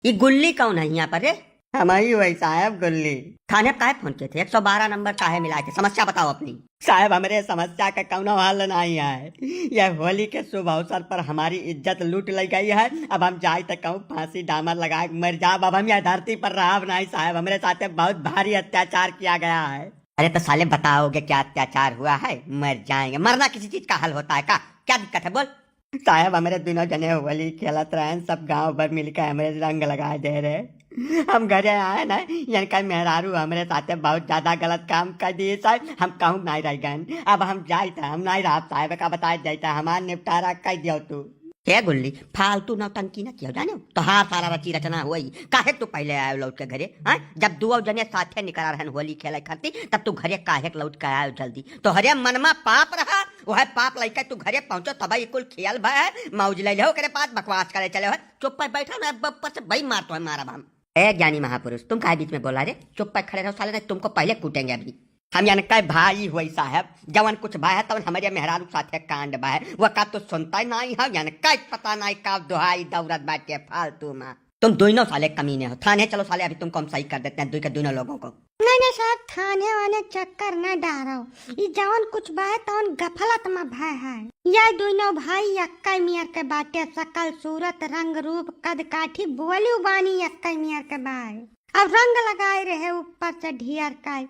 ये गुल्ली कौन है यहाँ पर रे? हम ही हुई साहब गुल्ली। थाने पे काहे फोन किए थे? 112 नंबर काहे मिलाए थे? समस्या बताओ अपनी। साहब हमारे समस्या का कौनो हल नहीं है। यह होली के शुभ अवसर पर हमारी इज्जत लूट ली गई है। अब हम जाए तो कहूँ फांसी डामर लगाए मर जाब। अब हम यह धरती पर रहा नहीं साहब। हमारे साथ बहुत भारी अत्याचार किया गया है। अरे तो साले बताओगे क्या अत्याचार हुआ है? मर जाएंगे। मरना किसी चीज का हल होता है का? क्या दिक्कत है बोल। साहब हमारे दोनों जने होली खेलत रहे, सब गांव भर मिलकर हमारे रंग लगाए दे रहे। हम घरे आए ना, इनका मेहरारू हमारे साथे बहुत ज्यादा गलत काम कर दिए साहब। हम कहूँ नहीं रह गए। अब हम जाए था, हम नहीं रहा साहब का बताए जाता हमारा निपटारा कर दियो तू। क्या गुल्ली फालतू नौटंकी ना किया जाने तो हाँ सारा रची रचना हुई। काहे तू पहले आयो लौट के घरे? हाँ जब दो जने साथे निकला रहन होली खेले खाती तब तू घरे काहे लौट के आयो जल्दी? तो हरे मनमा पाप रहा वह पाप लइका तू घरे पहुंचो तब कुल खेल भय मौज ले लो करे पास बकवास करे चले हो। चुप पे बैठा ना बप्पर से भाई मार तो है मारा हम। ए ज्ञानी महापुरुष तुम काहे बीच में बोला रे? चुप पे खड़े रहो साले, नहीं तुमको पहले कूटेंगे अभी। हम यानी कई भाई हुई साहब, जवन कुछ भाई है तवन हमारे मेहरारू साथे कांड बा है। वह का तो सुनता ही नहीं है, यानी कई पता नहीं का दुहाई दौरत बैठे फालतू में। तुम दोनों साले कमीने हो। थाने चलो साले, अभी तुमको हम सही कर देते हैं दोनों लोगों को। नहीं नहीं साहब, थाने वाने चक्कर न डारो। ये जवन कुछ बा तवन गफलत में भय है। यह दोनों भाई यक्का मियर के बाटे, सकल सूरत रंग रूप कद काठी बोली बानी यक्का मियर के बाय। अब रंग लगाए रहे ऊपर से ढियर का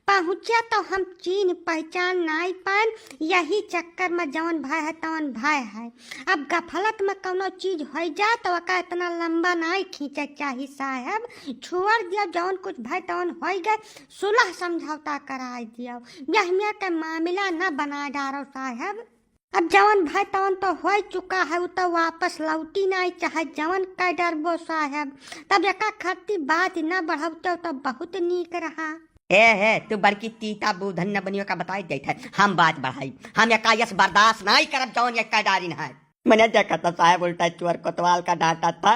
पहुँचा तो हम चीन पहचान नहीं पान। यही चक्कर में जवन भाई है तवन भाई है। अब गफलत में कोनो चीज हो जाए तो वका इतना लंबा नहीं खींचे चाहिए साहब। छोड़ दिया जवन कुछ भाई तवन हो गए, सुलह समझौता करा दिया। यह मेरा के मामला न बना डारो साहब। अब जवन भाई तवन तो हो चुका है, वो तो वापस लौटी नहीं चाहे जवन का डरबो साहब। तब यका खर्ती बात न बढ़ाते तो बहुत नीक रहा। ए तू बड़की तीता बुधन न बनियो का बताई देत है। हम बात बढ़ाई, हम यकायस बर्दाश्त नहीं करब जवन यक्का डारी न है। मैंने देखा था साहब उल्टा चोर कोतवाल का डांटा था।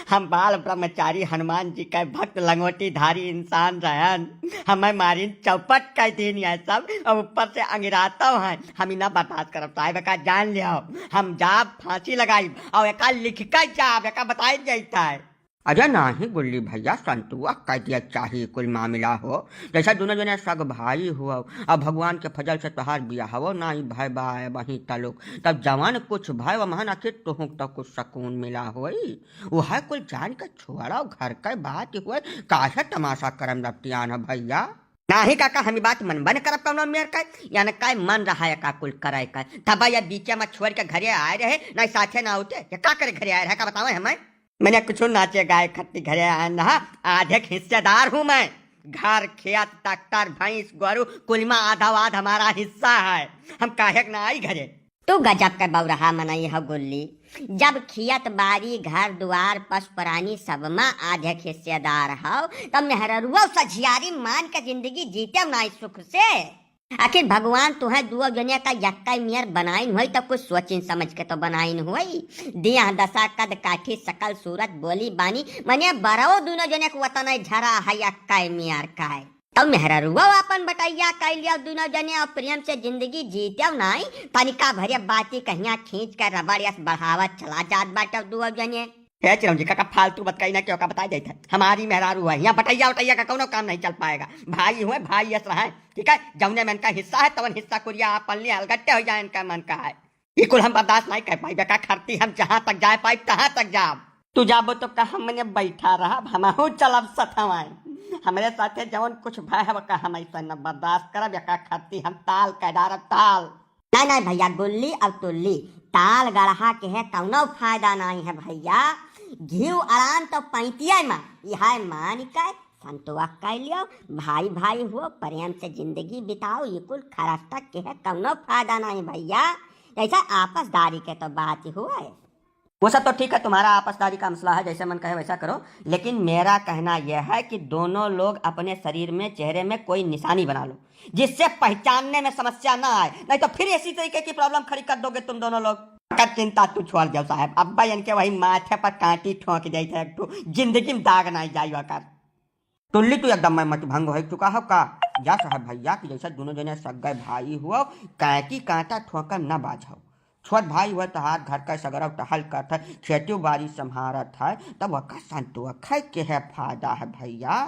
हम बाल ब्रह्मचारी हनुमान जी का भक्त लंगोटी धारी इंसान रहन। हमें मारी चौपट का दिन है सब, और ऊपर से अंगिराता है। हम इना बर्दाश्त करब साहब का जान लिया। हम जाब फांसी लगाई और एका लिख कर जाब एका बताई जाता है। अरे नहीं गुल्ली भैया, संतुआ कह दिया चाहिए कुल मामला हो। जैसा दोनों जने सग भाई हुआ अब भगवान के फजल से तोहार बिया हो नहीं भाई बाय वहीं तलुक तब जवान कुछ भाई वहां आखिर तुहू तो कुछ सुकून मिला होई। वह कुल जान के छोड़ा घर के बात हुए काहे तमाशा करम रफ्तियान है भैया। नहीं काका हम बात मन बन करब कौनो मेर का यानी काय मन रहा है का कुल करे का तब या बीचे में छोड़ के घरे आए रहे नहीं साथे ना होते क्या करे घरे आए रहे का बताओ हमें। मैंने कुछ नाचे गाय खत्ती घरे आया ना, आधे हिस्सेदार हूँ मैं। घर खेत ट्रैक्टर भैंस गोरु कुलमा आधा आध हमारा हिस्सा है। हम काहे ना आई घरे। तू गजब का बौरहा मनई है गुल्ली। जब खियत बारी घर द्वार पशु प्राणी सब में आधे हिस्सेदार हो तब मेहरुआ सझियारी मान के जिंदगी जीते नहीं सुख से। आखिर भगवान तुम्हें दुआ जने का यक्का मियर बनाइन हुई तो कुछ सोचिन समझ के तो बनाइन हुई। दिया दशा कद काठी सकल सूरत बोली बानी मने बराओ दोनों जने को वतन झरा है यक्का मियर का है। तब मेहरुआ अपन बटैया कह लिया दोनों जने और प्रेम से जिंदगी जीते नहीं। तनिका भरे बाती कहिया खींच कर रबड़ यस बढ़ावत चला जात बाटे दुआ जने। है चिरंजी का फालतू बतकाई ना क्यों का बता देता है। हमारी मेहरारू है यहाँ बटैया उटैया का कोनो काम नहीं चल पाएगा। भाई हुए भाई यस रहा है, ठीक है। जौने में इनका हिस्सा है तवन हिस्सा कुरिया अपन ले अलगट्टे हो जाए इनका मन का है। ये कुल हम बर्दाश्त नहीं कर पाई बेका खरती। हम जहाँ तक जाए पाई तहाँ तक जाब। तू जाबो तो का हमने बैठा रहा हम चलब सथवाए। हमारे साथे जवन कुछ भाई है का हम ऐसा न बर्दाश्त करब बेका खरती। हम ताल का डारब ताल। नहीं भैया गुल्ली अब तुल्ली ताल गढ़ा के है कौनो फायदा नहीं है भैया। घीव आराम तो पैंतिया में यह मान का संतुआ कह लियो। भाई भाई हो प्रेम से जिंदगी बिताओ। ये कुल खरस्ता के है कौनो फायदा नहीं भैया। ऐसा आपसदारी के तो बात ही हुआ है। वो सब तो ठीक है, तुम्हारा आपसदारी का मसला है, जैसे मन कहे वैसा करो। लेकिन मेरा कहना यह है कि दोनों लोग अपने शरीर में चेहरे में कोई निशानी बना लो जिससे पहचानने में समस्या ना आए, नहीं तो फिर इसी तरीके की प्रॉब्लम खड़ी कर दोगे तुम दोनों लोग। चिंता तू छोड़ जाओ साहब। अब्बा इनके वही माथे पर कांटी ठोक जाई थे तो जिंदगी में दाग नहीं जाई कर। टुल्ली तू एकदम मैं मत भंग हो चुका हो का। जा साहब भैया कि जैसा दोनों जने सग गए भाई हुआ कैकी कांटा ठोकर न बाझाओ। छोट भाई हुआ तहार घर का सगरव टहल करत है, खेती बाड़ी संभारत है, तब वह संतुआ खाए के है फायदा है भैया।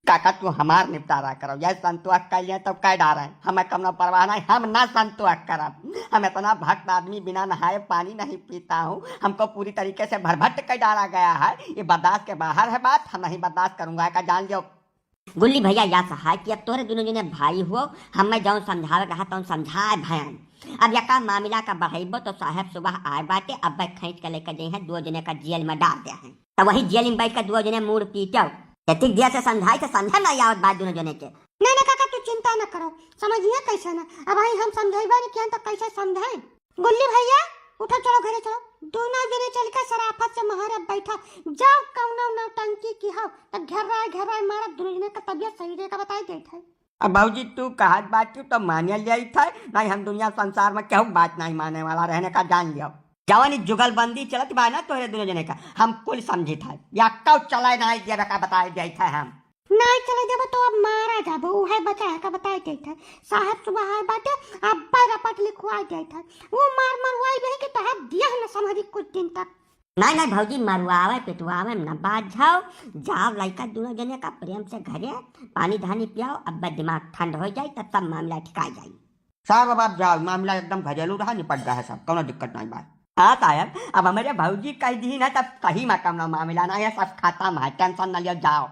काका तू हमार निपटारा करो, यह संतुआ कर लिया तब क्या डार है, हमें कम ना परवाह नहीं, हम ना संतुआ करब। हम इतना भक्त आदमी बिना नहाए पानी नहीं पीता हूँ, हमको पूरी तरीके से भरभट कर डाला गया है, ये बर्दाश्त के बाहर है बात, हम नहीं बर्दाश्त करूंगा का जान लो। गुल्ली भैया या सहाय कि अब तोरे दोनों जने भाई हो, हमें जौन समझावे रहा तो समझाए भयन। अब यका मामला का बढ़ेबो तो साहब सुबह आए बाटे, अब भाई खींच के लेकर गए हैं, दो जने का जेल में डाल दिया है, तो वही जेल में बैठ कर दो जने मुड़ पीटो। ठीक दिया से समझाई तो समझा ना आवत बात दोनों जने के। नहीं ना काका तू चिंता न करो, समझिए कैसे ना, अब भाई हम समझाइबा नहीं किया तो कैसे समझाए। गुल्ली भैया उठो चलो घरे चलो, दोनों जने चल के शराफत से महाराज बैठा जाओ, कौनो नौटंकी की हो तो घर राय मारा, दोनों जने का तबियत सही रहेगा बताई देता है। अब भाजी तू कहत बात तो माने लिया था, नहीं हम दुनिया संसार में केहू बात नहीं माने वाला रहने का जान लियो। जवानी जुगलबंदी चलत बा ना तोरे दोनों जने का, हम कुल समझी था, या कौ चलाए नहीं दिया का बताए दिया था हम। नहीं चले जब तो अब मारा जाबो, उहे बचा है का बताई देता है। साहब सुबह आए बाटे, अब रपट लिखवा देता है, वो मार मरवाई रहे कि तहत दिया न समझी कुछ दिन तक। नहीं नहीं भौजी मरवावे पिटवावे न बात जाओ, जाओ लड़का दोनों जने का प्रेम से घरे पानी धानी पियाओ, अब दिमाग ठंड हो जाए तब सब मामला ठिका जाए। साहब अब जाओ, मामला एकदम घरेलू रहा, निपट गया है सब, कोनो दिक्कत नहीं बात। हाँ साहब, अब हमारे भौजी कह दी ना तब कहीं मकम ना मामला ना है, सब खत्म है, टेंशन न लियो, जाओ।